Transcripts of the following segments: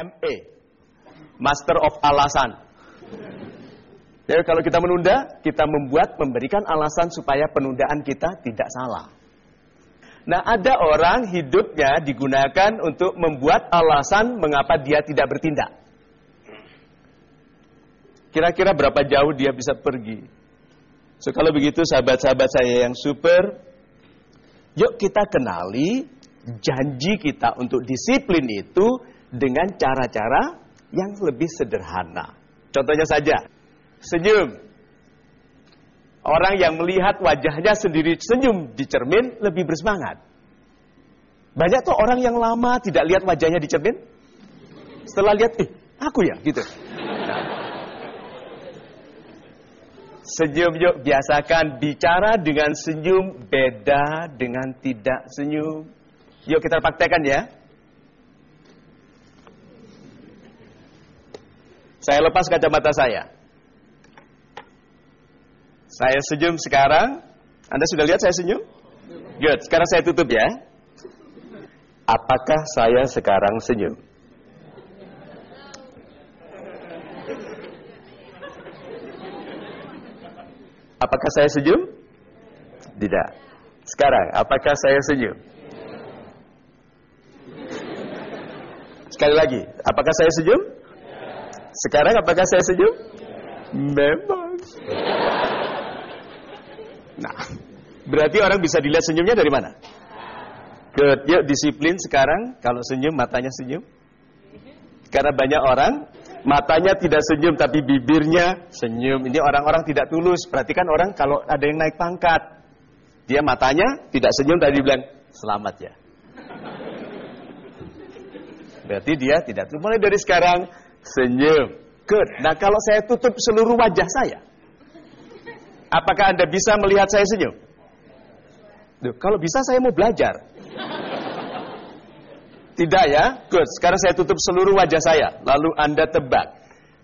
MA, Master of Alasan. Jadi kalau kita menunda, kita memberikan alasan supaya penundaan kita tidak salah. Nah, ada orang hidupnya digunakan untuk membuat alasan mengapa dia tidak bertindak. Kira-kira berapa jauh dia bisa pergi? So, kalau begitu sahabat-sahabat saya yang super, yuk kita kenali janji kita untuk disiplin itu dengan cara-cara yang lebih sederhana. Contohnya saja, senyum. Orang yang melihat wajahnya sendiri senyum di cermin lebih bersemangat. Banyak tuh orang yang lama tidak lihat wajahnya di cermin. Setelah lihat, aku ya, gitu. Senyum yuk, biasakan bicara dengan senyum beda dengan tidak senyum. Yuk kita praktekkan ya. Saya lepas kacamata saya. Saya senyum sekarang. Anda sudah lihat saya senyum? Good, sekarang saya tutup ya. Apakah saya sekarang senyum? Apakah saya senyum? Tidak. Sekarang, apakah saya senyum? Sekali lagi, apakah saya senyum? Sekarang, apakah saya senyum? Memang. Nah, berarti orang bisa dilihat senyumnya dari mana? Good. Yuk, disiplin sekarang. Kalau senyum, matanya senyum. Karena banyak orang matanya tidak senyum tapi bibirnya senyum. Ini orang-orang tidak tulus. Perhatikan orang kalau ada yang naik pangkat, dia matanya tidak senyum tadi bilang selamat ya. Berarti dia tidak tulus. Mulai dari sekarang senyum. Good. Nah, kalau saya tutup seluruh wajah saya, apakah Anda bisa melihat saya senyum? Duh, kalau bisa saya mau belajar. Tidak ya? Good. Sekarang saya tutup seluruh wajah saya. Lalu Anda tebak.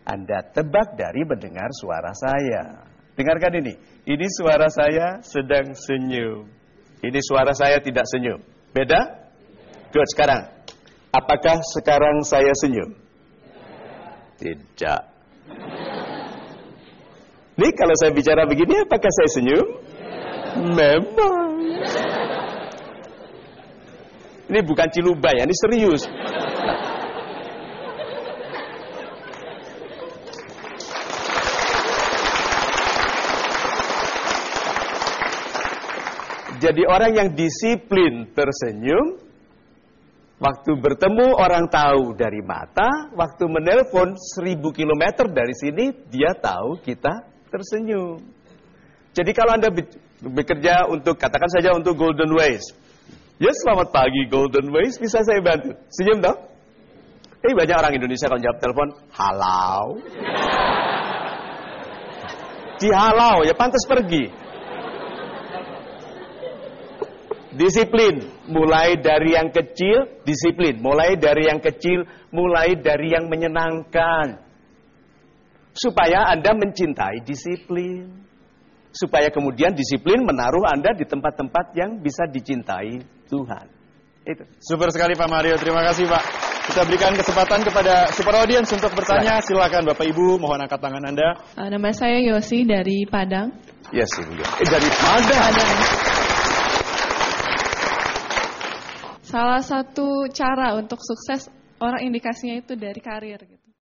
Anda tebak dari mendengar suara saya. Dengarkan ini. Ini suara saya sedang senyum. Ini suara saya tidak senyum. Beda? Good. Sekarang. Apakah sekarang saya senyum? Tidak. Nih kalau saya bicara begini, apakah saya senyum? Memang. Ini bukan cilubay ya, ini serius. Jadi orang yang disiplin tersenyum, waktu bertemu orang tahu dari mata, waktu menelpon 1000 km dari sini, dia tahu kita tersenyum. Jadi kalau Anda bekerja untuk, katakan saja untuk Golden Ways. Ya, selamat pagi Golden Ways, bisa saya bantu? Senyum dong? Banyak orang Indonesia kalau jawab telepon, halau. Dihalau, ya pantas pergi. Disiplin, mulai dari yang kecil, disiplin. Mulai dari yang kecil, mulai dari yang menyenangkan. Supaya Anda mencintai disiplin. Supaya kemudian disiplin menaruh Anda di tempat-tempat yang bisa dicintai Tuhan. Itu. Super sekali Pak Mario, terima kasih Pak. Kita berikan kesempatan kepada super audience untuk bertanya. Silakan Bapak Ibu, mohon angkat tangan Anda. Nama saya Yosi dari Padang. Yes, dari Padang. Salah satu cara untuk sukses orang indikasinya itu dari karir gitu.